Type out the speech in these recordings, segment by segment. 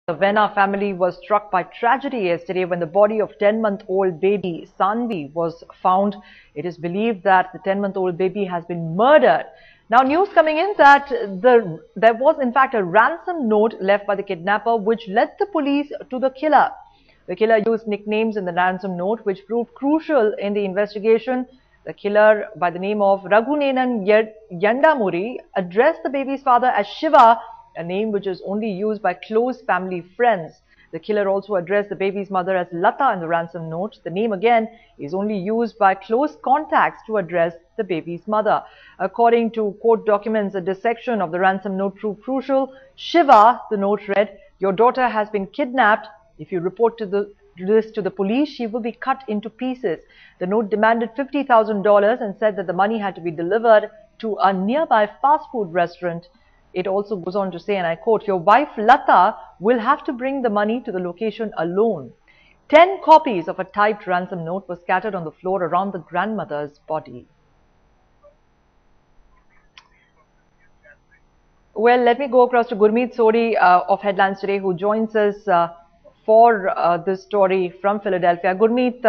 The Venna family was struck by tragedy yesterday when the body of 10-month-old baby Saanvi was found. It is believed that the 10-month-old baby has been murdered. Now, news coming in that there was in fact a ransom note left by the kidnapper which led the police to the killer. The killer used nicknames in the ransom note which proved crucial in the investigation. The killer, by the name of Raghu Yandamuri, addressed the baby's father as Shiva, a name which is only used by close family friends. The killer also addressed the baby's mother as Lata in the ransom note. The name again is only used by close contacts to address the baby's mother. According to court documents, a dissection of the ransom note proved crucial. Shiva, the note read, "Your daughter has been kidnapped. If you report this to the police, she will be cut into pieces." The note demanded $50,000 and said that the money had to be delivered to a nearby fast food restaurant. It also goes on to say, and I quote, "Your wife Lata will have to bring the money to the location alone." 10 copies of a typed ransom note were scattered on the floor around the grandmother's body. Well, let me go across to Gurmeet Sori of Headlines Today, who joins us for this story from Philadelphia. Gurmeet,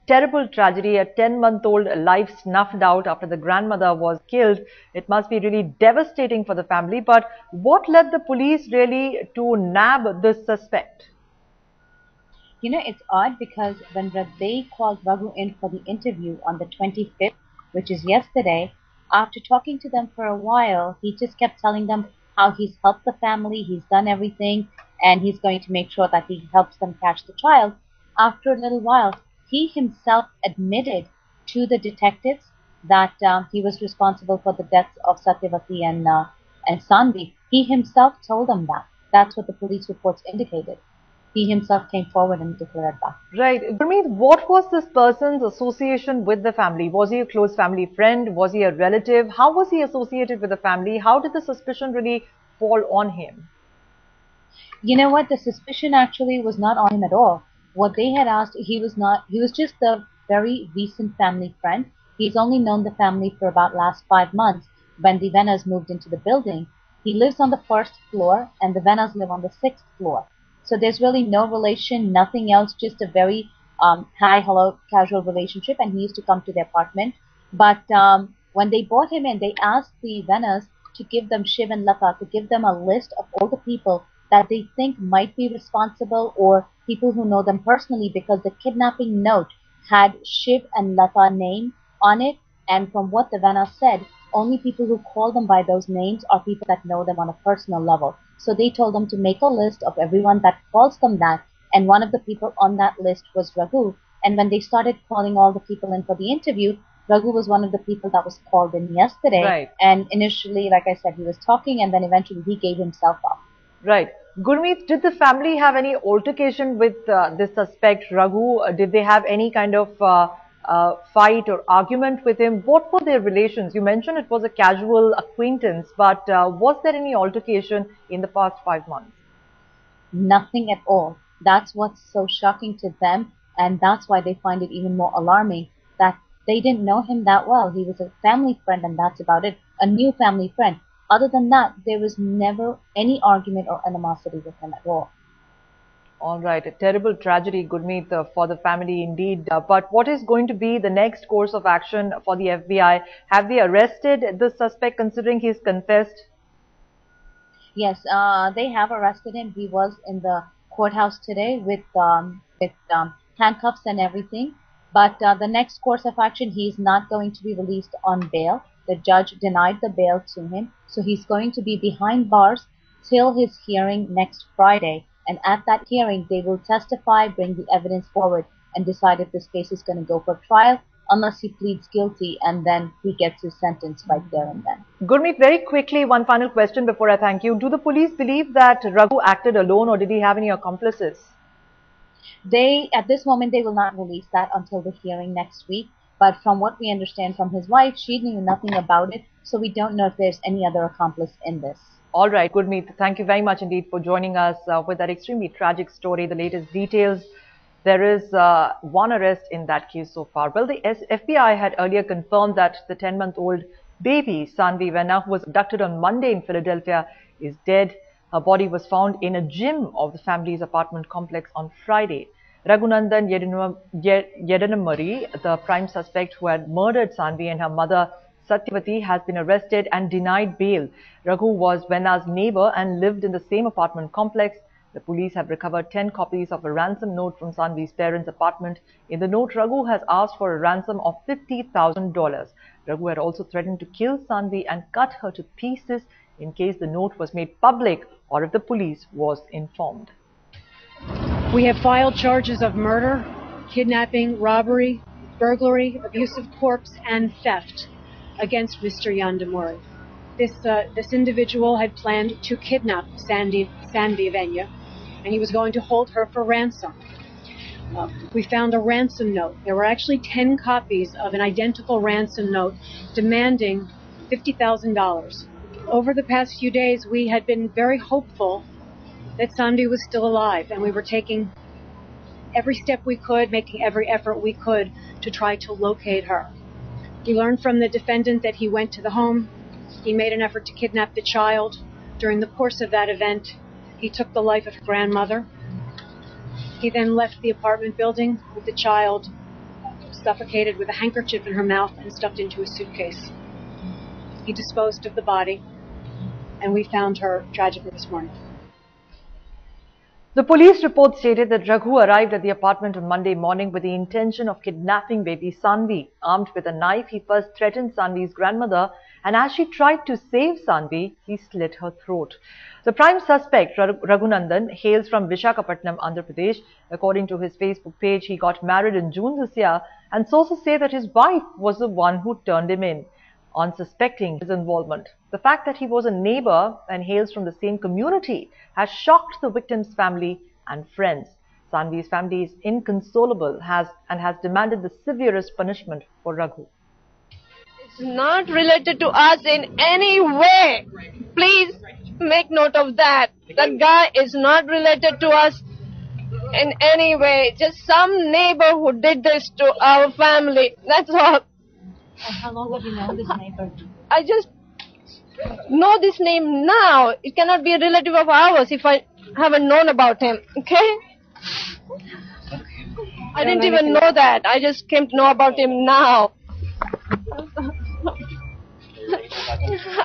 terrible tragedy, a 10-month-old life snuffed out after the grandmother was killed. It must be really devastating for the family. But what led the police really to nab this suspect? You know, it's odd because when they called Raghu in for the interview on the 25th, which is yesterday, after talking to them for a while, he just kept telling them how he's helped the family, he's done everything, and he's going to make sure that he helps them catch the child. After a little while, he himself admitted to the detectives that he was responsible for the deaths of Satyavati and Saanvi. He himself told them that. That's what the police reports indicated. He himself came forward and declared that. Right. Gurmeet, what was this person's association with the family? Was he a close family friend? Was he a relative? How was he associated with the family? How did the suspicion really fall on him? You know what? The suspicion actually was not on him at all. What they had asked, he was just a very recent family friend. He's only known the family for about last 5 months when the Vennas moved into the building. He lives on the 1st floor and the Vennas live on the 6th floor. So there's really no relation, nothing else, just a very hi, hello, casual relationship. And he used to come to their apartment. But when they brought him in, they asked the Vennas to give them Shiv and Lata, to give them a list of all the people that they think might be responsible or people who know them personally, because the kidnapping note had Shiv and Lata name on it. And from what the Vennas said, only people who call them by those names are people that know them on a personal level. So they told them to make a list of everyone that calls them that, and one of the people on that list was Raghu. And when they started calling all the people in for the interview, Raghu was one of the people that was called in yesterday. Right. And initially, like I said, he was talking, and then eventually he gave himself up. Right. Gurmeet, did the family have any altercation with this suspect, Raghu? Did they have any kind of fight or argument with him? What were their relations? You mentioned it was a casual acquaintance, but was there any altercation in the past 5 months? Nothing at all. That's what's so shocking to them, and that's why they find it even more alarming that they didn't know him that well. He was a family friend, and that's about it. A new family friend. Other than that, there was never any argument or animosity with him at all. All right, a terrible tragedy, Gurmeet, for the family indeed. But what is going to be the next course of action for the FBI? Have they arrested the suspect considering he's confessed? Yes, they have arrested him. He was in the courthouse today with handcuffs and everything. But the next course of action, he's not going to be released on bail. The judge denied the bail to him. So he's going to be behind bars till his hearing next Friday. And at that hearing, they will testify, bring the evidence forward, and decide if this case is going to go for trial, unless he pleads guilty, and then he gets his sentence right there and then. Gurmeet, very quickly, one final question before I thank you. Do the police believe that Raghu acted alone, or did he have any accomplices? At this moment, they will not release that until the hearing next week. But from what we understand from his wife, she knew nothing about it, so we don't know if there's any other accomplice in this. All right, Gurmeet, thank you very much indeed for joining us with that extremely tragic story, the latest details. There is one arrest in that case so far. Well, the FBI had earlier confirmed that the 10-month-old baby, Saanvi Venna, who was abducted on Monday in Philadelphia, is dead. Her body was found in a gym of the family's apartment complex on Friday. Raghu Yandamuri, the prime suspect who had murdered Saanvi and her mother Satyavati, has been arrested and denied bail. Raghu was Venna's neighbor and lived in the same apartment complex. The police have recovered 10 copies of a ransom note from Saanvi's parents' apartment. In the note, Raghu has asked for a ransom of $50,000. Raghu had also threatened to kill Saanvi and cut her to pieces in case the note was made public or if the police was informed. We have filed charges of murder, kidnapping, robbery, burglary, abuse of corpse, and theft against Mr. Yandamuri. This individual had planned to kidnap Saanvi Venna, and he was going to hold her for ransom. We found a ransom note. There were actually 10 copies of an identical ransom note demanding $50,000. Over the past few days, we had been very hopeful that Saanvi was still alive, and we were taking every step we could, making every effort we could to try to locate her. We learned from the defendant that he went to the home. He made an effort to kidnap the child. During the course of that event, he took the life of her grandmother. He then left the apartment building with the child suffocated with a handkerchief in her mouth and stuffed into a suitcase. He disposed of the body, and we found her tragically this morning. The police report stated that Raghu arrived at the apartment on Monday morning with the intention of kidnapping baby Saanvi. Armed with a knife, he first threatened Saanvi's grandmother, and as she tried to save Saanvi, he slit her throat. The prime suspect, Raghunandan, hails from Visakhapatnam, Andhra Pradesh. According to his Facebook page, he got married in June this year, and sources say that his wife was the one who turned him in on suspecting his involvement. The fact that he was a neighbor and hails from the same community has shocked the victim's family and friends. Saanvi's family is inconsolable and has demanded the severest punishment for Raghu. It's not related to us in any way. Please make note of that. That guy is not related to us in any way. Just some neighbor who did this to our family. That's all. And how long have you known this neighbor? I just know this name now. It cannot be a relative of ours if I haven't known about him. Okay? I didn't even know that. I just came to know about him now.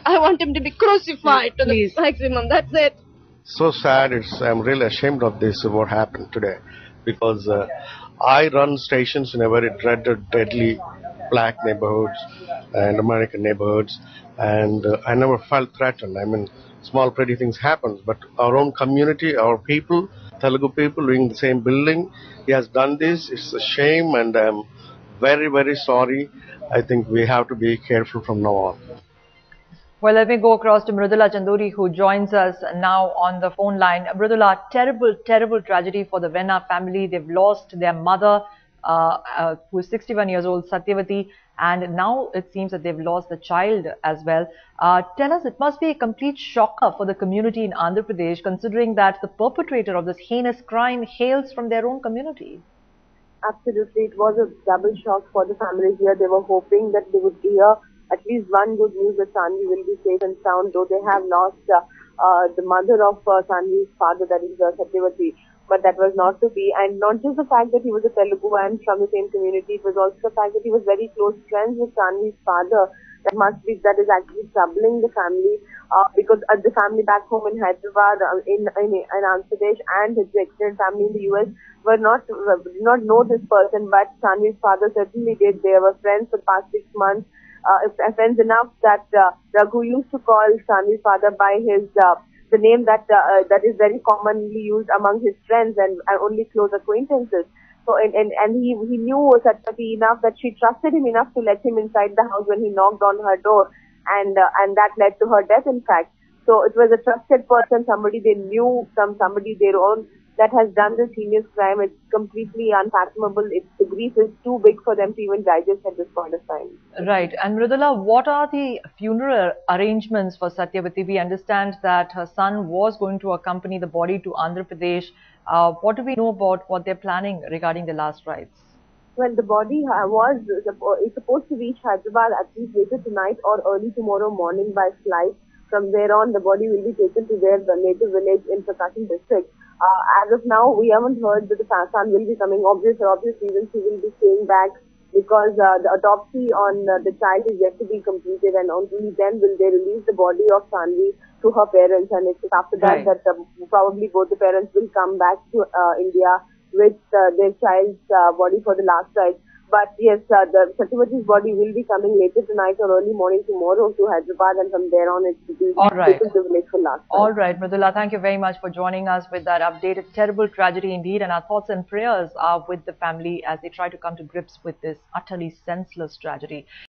I want him to be crucified to the maximum. That's it. So sad. I'm really ashamed of this, what happened today. Because I run stations in a very dreaded, deadly black neighborhoods and American neighborhoods, and I never felt threatened. I mean, small pretty things happen, but our own community, our people, Telugu people living in the same building, he has done this. It's a shame, and I'm very, very sorry. I think we have to be careful from now on. Well, let me go across to Mridula Chanduri, who joins us now on the phone line. Mridula, terrible, terrible tragedy for the Venna family. They've lost their mother, who is 61 years old, Satyavati, and now it seems that they've lost the child as well. Tell us, it must be a complete shocker for the community in Andhra Pradesh, considering that the perpetrator of this heinous crime hails from their own community. Absolutely, it was a double shock for the families here. They were hoping that they would hear at least one good news that Saanvi will be safe and sound, though they have lost the mother of Saanvi's father, that is Satyavati. But that was not to be. And not just the fact that he was a Telugu and from the same community, it was also the fact that he was very close friends with Saanvi's father. That is actually troubling the family, because the family back home in Hyderabad, in Andhra Pradesh, and his extended family in the US did not know this person, but Saanvi's father certainly did. They were friends for the past 6 months. Friends enough that Raghu used to call Saanvi's father by his the name that is very commonly used among his friends and only close acquaintances. So and he knew Satyavati enough that she trusted him enough to let him inside the house when he knocked on her door, and that led to her death, in fact. So it was a trusted person, somebody they knew, somebody their own, that has done this heinous crime. It's completely unfathomable. The grief is too big for them to even digest at this point of time. Right. And Mridula, what are the funeral arrangements for Satyavati? We understand that her son was going to accompany the body to Andhra Pradesh. What do we know about what they're planning regarding the last rites? Well, the body is supposed to reach Hyderabad at least later tonight or early tomorrow morning by flight From there on, the body will be taken to their native village in Prakasam district. As of now, we haven't heard that the son will be coming. For obvious reasons, he will be staying back because the autopsy on the child is yet to be completed, and only then will they release the body of Saanvi to her parents. And it's after that that probably both the parents will come back to India with their child's body for the last rite. But yes, the Satyavati's body will be coming later tonight or early morning tomorrow to Hyderabad, and from there on it will be taken to the village for last. All right, Mridula, thank you very much for joining us with that update. It's a terrible tragedy indeed, and our thoughts and prayers are with the family as they try to come to grips with this utterly senseless tragedy.